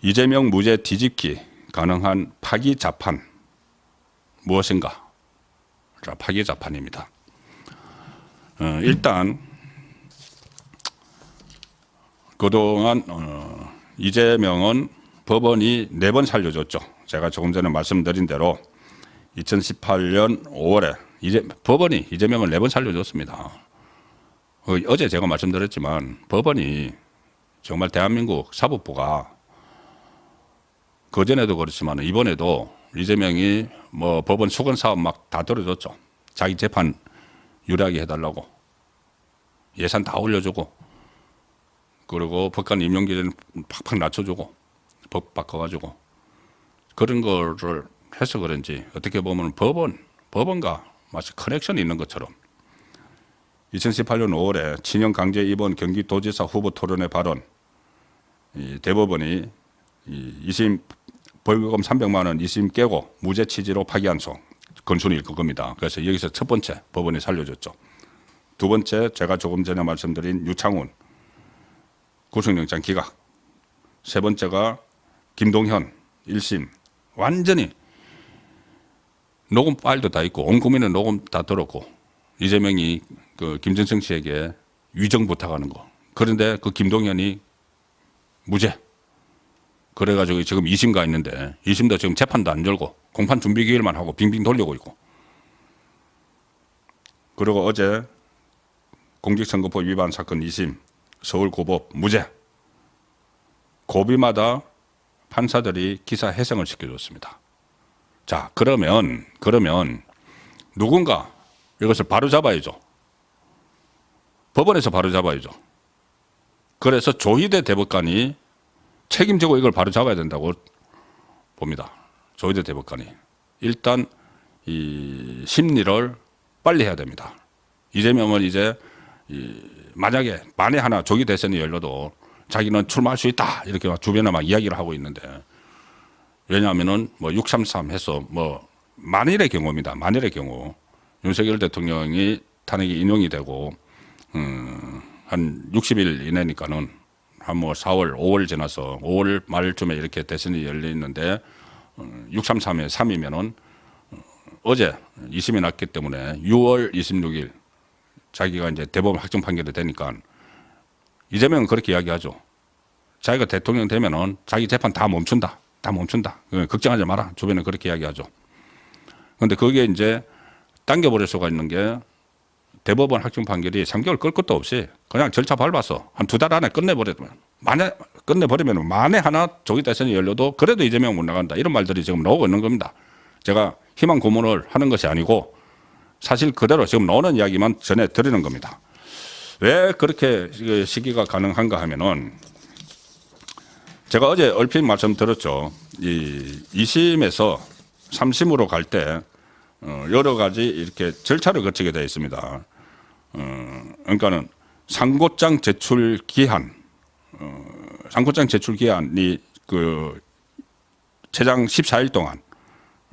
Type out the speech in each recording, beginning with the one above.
이재명 무죄 뒤집기 가능한 파기 자판 무엇인가? 자, 파기 자판입니다. 일단 그동안 이재명은 법원이 4번 살려줬죠. 제가 조금 전에 말씀드린 대로 2018년 5월에 법원이 이재명을 4번 살려줬습니다. 어제 제가 말씀드렸지만 법원이 정말 대한민국 사법부가 그전에도 그렇지만 이번에도 이재명이 뭐 법원 수건 사업 막 다 들어줬죠. 자기 재판 유리하게 해달라고 예산 다 올려주고 그리고 법관 임용 기준 팍팍 낮춰주고 법 바꿔가지고 그런 거를 해서 그런지 어떻게 보면 법원과 마치 커넥션이 있는 것처럼 2018년 5월에 친형 강제 입원 경기도지사 후보 토론회 발언 대법원이 2심 벌금 300만 원 2심 깨고 무죄 취지로 파기환송 건순일 그겁니다. 그래서 여기서 첫 번째 법원이 살려줬죠. 두 번째 제가 조금 전에 말씀드린 유창훈 구속영장 기각. 세 번째가 김동현 1심 완전히 녹음 파일도 다 있고 온 국민은 녹음 다 들었고 이재명이 그 김정성 씨에게 위정 부탁하는 거. 그런데 그 김동현이 무죄. 그래가지고 지금 2심 가 있는데 2심도 지금 재판도 안 열고 공판 준비 기일만 하고 빙빙 돌리고 있고. 그리고 어제 공직선거법 위반 사건 2심 서울고법 무죄. 고비마다 판사들이 기사 해석을 시켜줬습니다. 자, 그러면 누군가 이것을 바로 잡아야죠. 법원에서 바로 잡아야죠. 그래서 조희대 대법관이 책임지고 이걸 바로 잡아야 된다고 봅니다. 조희대 대법관이. 일단 이 심리를 빨리 해야 됩니다. 이재명은 이제 만약에 만에 하나 조기 대선이 열려도 자기는 출마할 수 있다 이렇게 주변에 막 이야기를 하고 있는데 왜냐하면은 뭐 633 해서 뭐 만일의 경우입니다. 만일의 경우 윤석열 대통령이 탄핵이 인용이 되고 한 60일 이내니까는 한 뭐 4월, 5월 지나서 5월 말쯤에 이렇게 대선이 열리는데 633에 3이면은 어제 2심이 났기 때문에 6월 26일 자기가 이제 대법원 확정 판결이 되니까 이재명은 그렇게 이야기하죠. 자기가 대통령 되면은 자기 재판 다 멈춘다. 다 멈춘다. 걱정하지 마라. 주변에 그렇게 이야기하죠. 그런데 그게 이제 당겨버릴 수가 있는 게 대법원 확정 판결이 3개월 끌 것도 없이 그냥 절차 밟아서 한 2달 안에 끝내버리면 만에 하나 조기 대선이 열려도 그래도 이재명 못 나간다. 이런 말들이 지금 나오고 있는 겁니다. 제가 희망 고문을 하는 것이 아니고 사실 그대로 지금 나오는 이야기만 전해드리는 겁니다. 왜 그렇게 시기가 가능한가 하면은 제가 어제 얼핏 말씀드렸죠. 이 2심에서 3심으로 갈 때 여러 가지 이렇게 절차를 거치게 되어 있습니다. 그러니까는 상고장 제출 기한, 상고장 제출 기한이 그 최장 14일 동안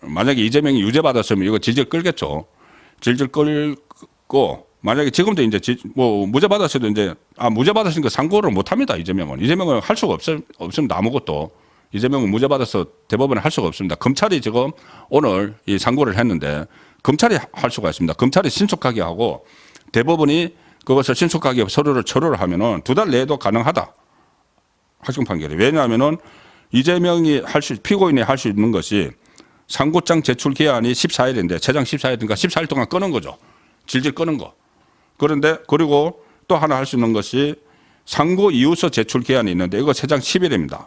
만약에 이재명이 유죄 받았으면 이거 질질 끌겠죠. 질질 끌고 만약에 지금도 이제 뭐 무죄 받았어도 이제 무죄 받았으니까 상고를 못 합니다. 이재명은 할 수가 없습니다. 아무것도. 이재명은 무죄 받아서 대법원에 할 수가 없습니다. 검찰이 지금 오늘 이 상고를 했는데 검찰이 할 수가 있습니다. 검찰이 신속하게 하고 대법원이 그것을 신속하게 서류를 철회를 하면은 2달 내에도 가능하다. 확정 판결이. 왜냐하면은 이재명이 피고인이 할 수 있는 것이 상고장 제출 기한이 14일인데 최장 14일이니까 14일 동안 끄는 거죠. 질질 끄는 거. 그런데 그리고 또 하나 할 수 있는 것이 상고 이유서 제출 기한이 있는데 이거 최장 10일입니다.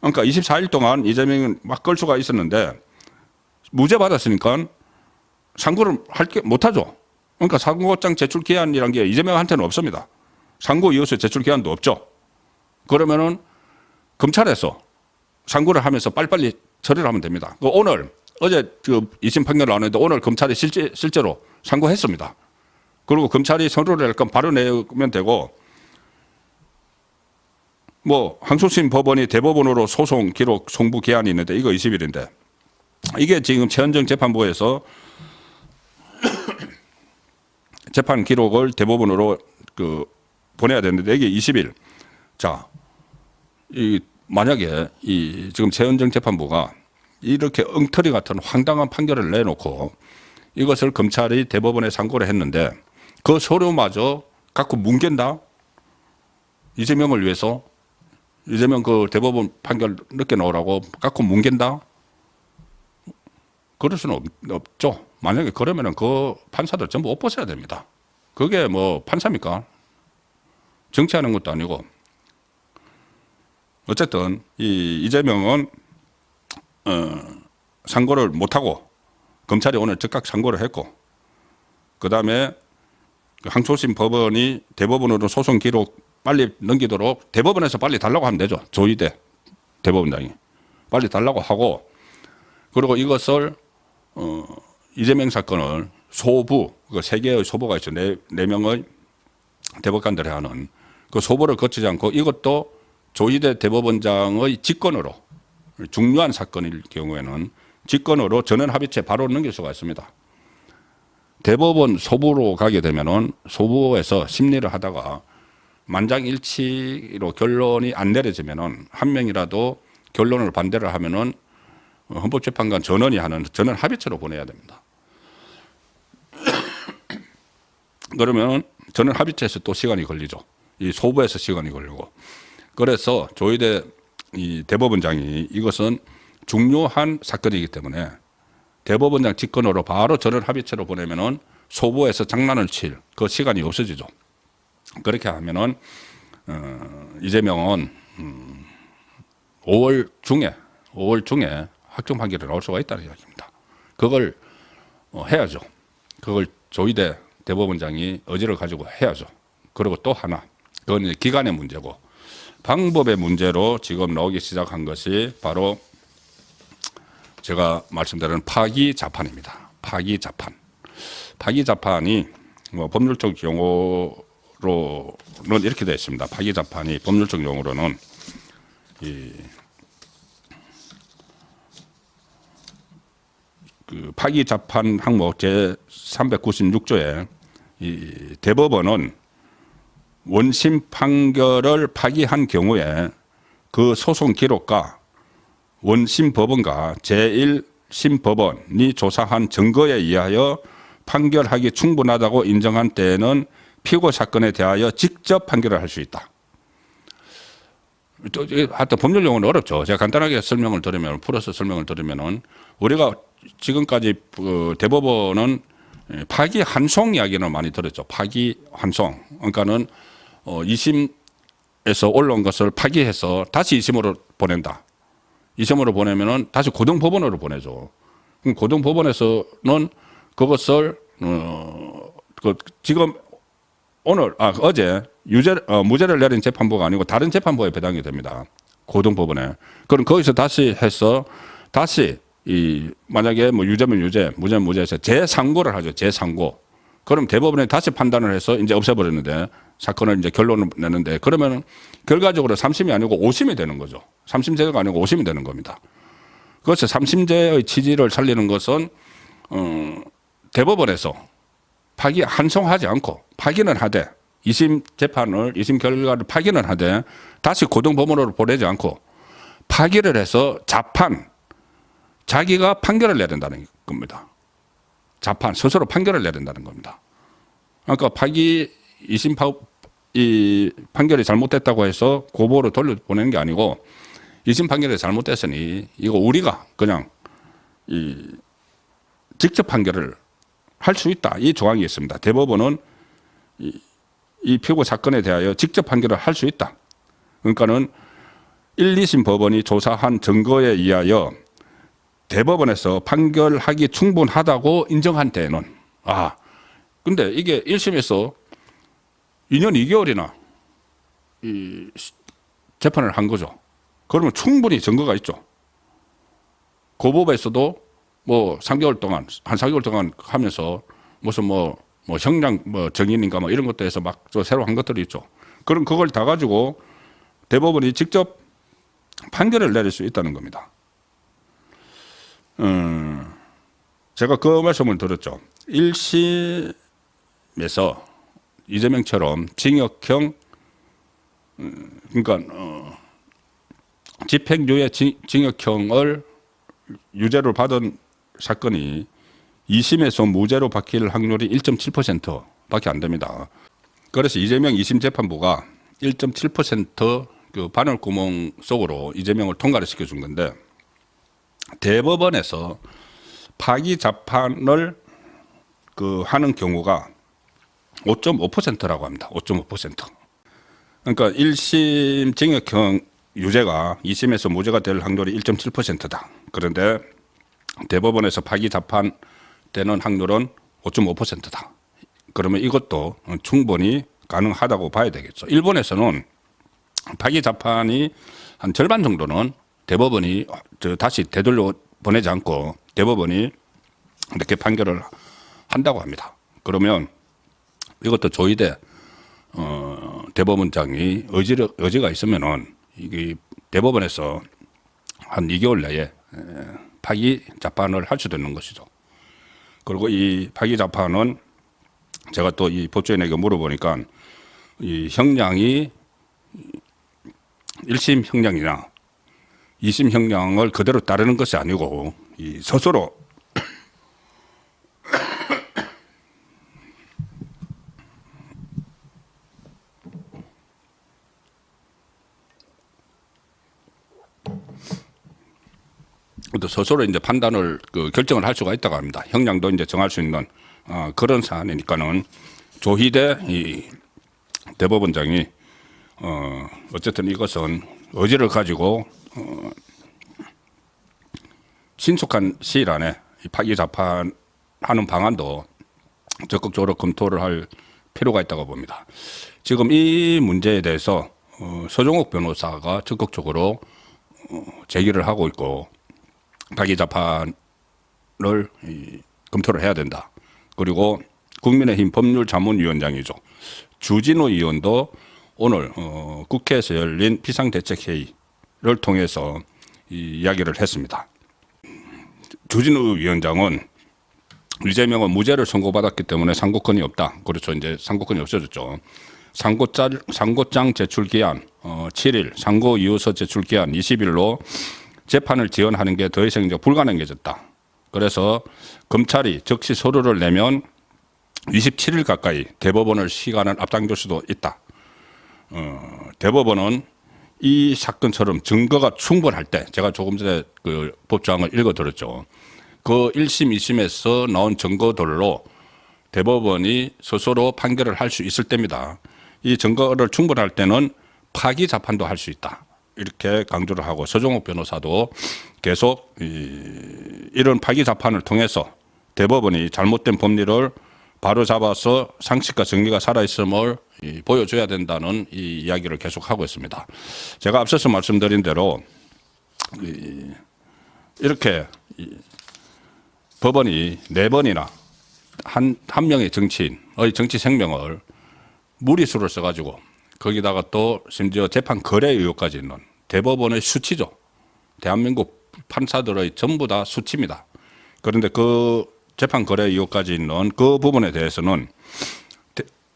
그러니까 24일 동안 이재명은 막 끌 수가 있었는데 무죄 받았으니까 상고를 못하죠. 그러니까 상고장 제출 기한이라는 게 이재명한테는 없습니다. 상고 이유서 제출 기한도 없죠. 그러면은 검찰에서 상고를 하면서 빨리빨리 처리를 하면 됩니다. 오늘 어제 그 2심 판결 나왔는데 오늘 검찰이 실제로 상고했습니다. 그리고 검찰이 서류를 낼 건 바로 내면 되고 뭐 항소심 법원이 대법원으로 소송 기록 송부 기한이 있는데 이거 20일인데 이게 지금 최은정 재판부에서 재판 기록을 대법원으로 보내야 되는데 이게 20일. 자, 이 만약에 이 지금 최은정 재판부가 이렇게 엉터리 같은 황당한 판결을 내놓고 이것을 검찰이 대법원에 상고를 했는데 그 서류마저 갖고 뭉갠다? 이재명을 위해서 이재명 그 대법원 판결 늦게 나오라고 갖고 뭉갠다? 그럴 수는 없죠. 만약에 그러면은 그 판사들 전부 옷 벗어야 됩니다. 그게 뭐 판사입니까? 정치하는 것도 아니고. 어쨌든 이재명은 상고를 못하고 검찰이 오늘 즉각 상고를 했고, 그 다음에 항소심 법원이 대법원으로 소송 기록 빨리 넘기도록 대법원에서 빨리 달라고 하면 되죠. 조희대 대법원장이 빨리 달라고 하고, 그리고 이것을 이재명 사건을 소부, 그 세 개의 소부가 있죠. 네 명의 대법관들이 하는 그 소부를 거치지 않고 이것도 조희대 대법원장의 직권으로, 중요한 사건일 경우에는 직권으로 전원 합의체 바로 넘길 수가 있습니다. 대법원 소부로 가게 되면은 소부에서 심리를 하다가 만장일치로 결론이 안 내려지면은 한 명이라도 결론을 반대를 하면은 헌법재판관 전원이 하는 전원 합의체로 보내야 됩니다. 그러면 전원 합의체에서 또 시간이 걸리죠. 이 소부에서 시간이 걸리고. 그래서 조희대 이 대법원장이 이것은 중요한 사건이기 때문에 대법원장 직권으로 바로 전원 합의체로 보내면은 소부에서 장난을 칠 그 시간이 없어지죠. 그렇게 하면은 이재명은 5월 중에 확정 판결이 나올 수가 있다는 이야기입니다. 그걸 해야죠. 그걸 조희대 대법원장이 의지를 가지고 해야죠. 그리고 또 하나, 그건 이제 기간의 문제고 방법의 문제로 지금 나오기 시작한 것이 바로 제가 말씀드린 파기자판입니다. 파기자판이 뭐 법률적 용어로는 이렇게 되어 있습니다. 파기자판이 법률적 용어로는 그 파기자판 항목 제 396조에 이 대법원은 원심 판결을 파기한 경우에 그 소송 기록과 원심 법원과 제1심 법원이 조사한 증거에 의하여 판결하기 충분하다고 인정한 때에는 피고 사건에 대하여 직접 판결을 할 수 있다. 또 하여튼 법률 용어는 어렵죠. 제가 간단하게 설명을 드리면, 풀어서 설명을 드리면은 우리가 지금까지 대법원은 파기환송 이야기는 많이 들었죠. 파기환송. 그러니까는 2심에서 올라온 것을 파기해서 다시 2심으로 보낸다. 2심으로 보내면은 다시 고등법원으로 보내죠. 그럼 고등법원에서는 그것을 지금 어제 무죄를 내린 재판부가 아니고 다른 재판부에 배당이 됩니다. 고등법원에. 그럼 거기서 다시 해서 다시 만약에 뭐 유죄면 유죄, 무죄면 무죄에서 재상고를 하죠. 재상고. 그럼 대법원에 다시 판단을 해서 이제 없애버렸는데 사건을 이제 결론을 내는데 그러면 결과적으로 3심이 아니고 5심이 되는 거죠. 3심제가 아니고 5심이 되는 겁니다. 그래서 3심제의 취지를 살리는 것은 대법원에서 파기환송하지 않고 파기는 하되 2심 재판을 2심 결과를 파기는 하되 다시 고등법원으로 보내지 않고 파기를 해서 자기가 판결을 내야 된다는 겁니다. 자판 스스로 판결을 내야 된다는 겁니다. 그러니까 파기 2심 이 판결이 잘못됐다고 해서 고보로 돌려보내는 게 아니고 2심 판결이 잘못됐으니 이거 우리가 그냥 직접 판결을 할 수 있다. 이 조항이 있습니다. 대법원은 이 피고 사건에 대하여 직접 판결을 할 수 있다. 그러니까는 1, 2심 법원이 조사한 증거에 의하여 대법원에서 판결하기 충분하다고 인정한 때에는 근데 이게 1심에서 2년 2개월이나 재판을 한 거죠. 그러면 충분히 증거가 있죠. 고법에서도 뭐 3개월 동안 한 4개월 동안 하면서 무슨 뭐 형량 정인인가 이런 것도 해서 막 새로 한 것들이 있죠. 그럼 그걸 다 가지고 대법원이 직접 판결을 내릴 수 있다는 겁니다. 제가 그 말씀을 들었죠. 1심에서 이재명처럼 징역형 그러니까 집행유예 징역형을 유죄를 받은 사건이 2심에서 무죄로 바뀔 확률이 1.7%밖에 안 됩니다. 그래서 이재명 2심 재판부가 1.7% 그 바늘구멍 속으로 이재명을 통과를 시켜준 건데, 대법원에서 파기 재판을 그 하는 경우가 5.5%라고 합니다. 5.5%. 그러니까 1심 징역형 유죄가 2심에서 무죄가 될 확률이 1.7%다. 그런데 대법원에서 파기 재판 되는 확률은 5.5%다. 그러면 이것도 충분히 가능하다고 봐야 되겠죠. 일본에서는 파기 재판이 한 절반 정도는 대법원이 다시 되돌려 보내지 않고 대법원이 이렇게 판결을 한다고 합니다. 그러면 이것도 조희대 대법원장이 의지가 있으면은 이게 대법원에서 한 2개월 내에 파기 재판을 할 수도 있는 것이죠. 그리고 이 파기 재판은 제가 또 이 법조인에게 물어보니까 이 형량이 1심 형량이나 2심 형량을 그대로 따르는 것이 아니고 이 스스로 스스로 이제 판단을 결정을 할 수가 있다고 합니다. 형량도 이제 정할 수 있는 그런 사안이니까는 조희대 이 대법원장이 어쨌든 이것은 의지를 가지고 신속한 시일 안에 이 파기 재판하는 방안도 적극적으로 검토를 할 필요가 있다고 봅니다. 지금 이 문제에 대해서 서종욱 변호사가 적극적으로 제기를 하고 있고, 파기 재판을 검토를 해야 된다. 그리고 국민의힘 법률자문위원장이죠. 주진우 의원도 오늘 국회에서 열린 비상대책회의를 통해서 이 이야기를 했습니다. 주진우 위원장은 이재명은 무죄를 선고받았기 때문에 상고권이 없다. 그렇죠. 이제 상고권이 없어졌죠. 상고장 제출 기한 7일, 상고 이유서 제출 기한 20일로 재판을 지연하는 게 더 이상 이제 불가능해졌다. 그래서 검찰이 적시 서류를 내면 27일 가까이 대법원을 시간을 앞당길 수도 있다. 대법원은 이 사건처럼 증거가 충분할 때, 제가 조금 전에 그 법조항을 읽어드렸죠. 그 1심, 2심에서 나온 증거들로 대법원이 스스로 판결을 할 수 있을 때입니다. 이 증거를 충분할 때는 파기 재판도 할 수 있다. 이렇게 강조를 하고, 서종욱 변호사도 계속 이런 파기 재판을 통해서 대법원이 잘못된 법리를 바로 잡아서 상식과 정의가 살아있음을 보여줘야 된다는 이 이야기를 계속하고 있습니다. 제가 앞서서 말씀드린 대로 이렇게 법원이 4번이나 한 명의 정치인의 정치 생명을 무리수를 써가지고 거기다가 또 심지어 재판 거래 의혹까지 있는 대법원의 수치죠. 대한민국 판사들의 전부 다 수치입니다. 그런데 그 재판 거래 의혹까지 있는 그 부분에 대해서는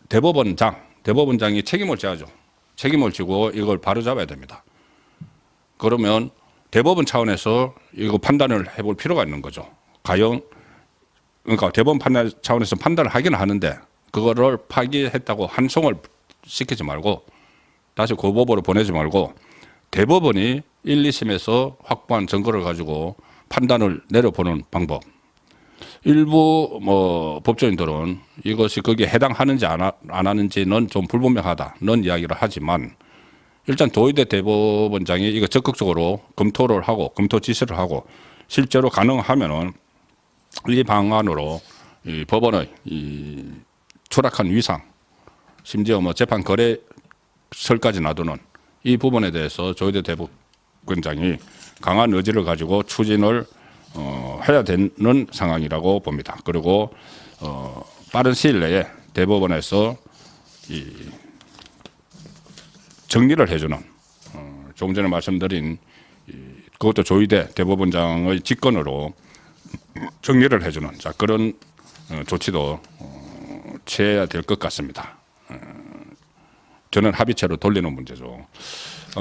대법원장이 책임을 져야죠. 책임을 지고 이걸 바로잡아야 됩니다. 그러면 대법원 차원에서 이거 판단을 해볼 필요가 있는 거죠. 과연 그러니까 대법원 판단 차원에서 판단을 하긴 하는데 그거를 파기했다고 한송을 시키지 말고 다시 고법으로 보내지 말고 대법원이 1, 2심에서 확보한 증거를 가지고 판단을 내려보는 방법. 일부 법조인들은 이것이 거기에 해당하는지 안 하는지는 좀 불분명하다는 이야기를 하지만, 일단 조희대 대법원장이 이거 적극적으로 검토를 하고 검토 지시를 하고 실제로 가능하면은 이 방안으로 이 법원의 이 추락한 위상, 심지어 재판 거래설까지 놔두는 이 부분에 대해서 조희대 대법원장이 강한 의지를 가지고 추진을 해야 되는 상황이라고 봅니다. 그리고 빠른 시일 내에 대법원에서 이 정리를 해주는, 조금 전에 말씀드린 그것도 조희대 대법원장의 직권으로 정리를 해주는 그런 조치도 취해야 될 것 같습니다. 전원 합의체로 돌리는 문제죠.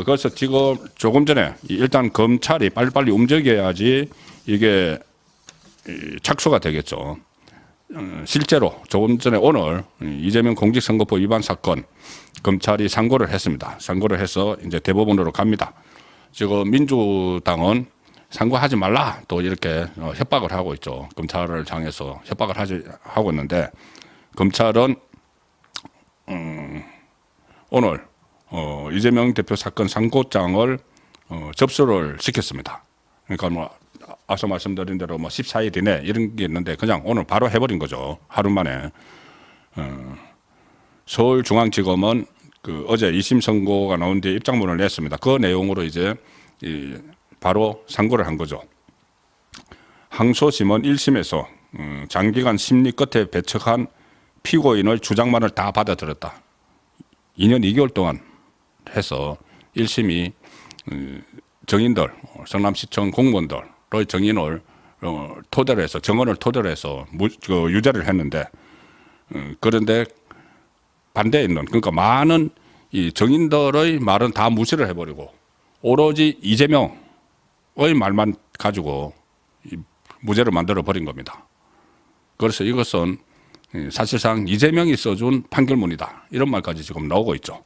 그래서 지금 조금 전에 일단 검찰이 빨리빨리 움직여야지 이게 착수가 되겠죠. 실제로 조금 전에 오늘 이재명 공직선거법 위반 사건 검찰이 상고를 했습니다. 상고를 해서 이제 대법원으로 갑니다. 지금 민주당은 상고하지 말라 또 이렇게 협박을 하고 있죠. 검찰을 향해서 협박을 하고 있는데 검찰은 오늘 이재명 대표 사건 상고장을 접수를 시켰습니다. 그러니까 뭐 앞서 말씀드린 대로 뭐 14일 이내 이런 게 있는데 그냥 오늘 바로 해버린 거죠. 하루 만에. 서울중앙지검은 그 어제 2심 선고가 나온 뒤에 입장문을 냈습니다. 그 내용으로 이제 바로 상고를 한 거죠. 항소심은 1심에서 장기간 심리 끝에 배척한 피고인을 주장만을 다 받아들였다. 2년 2개월 동안 해서 1심이 정인들, 성남시청 공무원들의 정인을 토대로 해서 정언을 토대로 해서 유죄를 했는데 그런데 반대에 있는 그러니까 많은 이 정인들의 말은 다 무시를 해버리고 오로지 이재명의 말만 가지고 무죄를 만들어 버린 겁니다. 그래서 이것은 사실상 이재명이 써준 판결문이다. 이런 말까지 지금 나오고 있죠.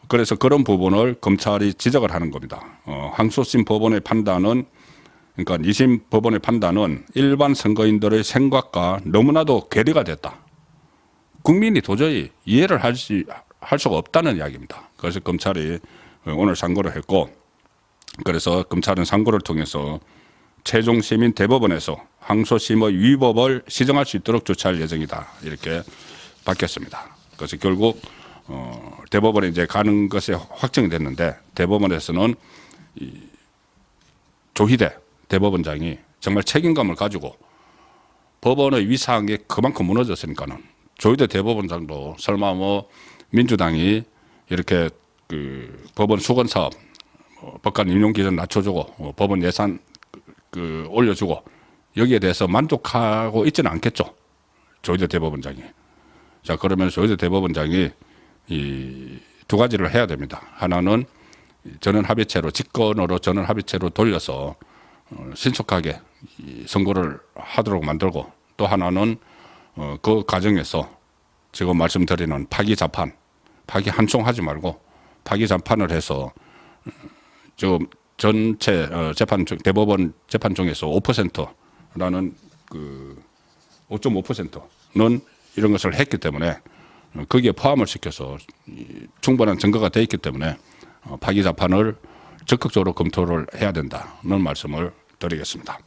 그래서 그런 부분을 검찰이 지적을 하는 겁니다. 항소심 법원의 판단은 그러니까 2심 법원의 판단은 일반 선거인들의 생각과 너무나도 괴리가 됐다. 국민이 도저히 이해를 할 수가 없다는 이야기입니다. 그래서 검찰이 오늘 상고를 했고 그래서 검찰은 상고를 통해서 최종 시민 대법원에서 항소심의 위법을 시정할 수 있도록 조치할 예정이다. 이렇게 밝혔습니다. 그래서 결국 대법원에 이제 가는 것이 확정이 됐는데 대법원에서는 조희대 대법원장이 정말 책임감을 가지고 법원의 위상이 그만큼 무너졌으니까는 조희대 대법원장도 설마 뭐 민주당이 이렇게 그 법원 수건 사업 법관 임용 기준 낮춰주고 법원 예산 올려주고 여기에 대해서 만족하고 있지는 않겠죠. 조희대 대법원장이. 자, 그러면 조희대 대법원장이 이 두 가지를 해야 됩니다. 하나는 전원 합의체로 직권으로 전원 합의체로 돌려서 신속하게 선고를 하도록 만들고 또 하나는 그 과정에서 지금 말씀드리는 파기자판, 파기 한총하지 말고 파기자판을 해서 지금 전체 대법원 재판 중에서 5%라는 그 5.5%는 이런 것을 했기 때문에 거기에 포함을 시켜서 충분한 증거가 되어 있기 때문에 파기자판을 적극적으로 검토를 해야 된다는 말씀을 드리겠습니다.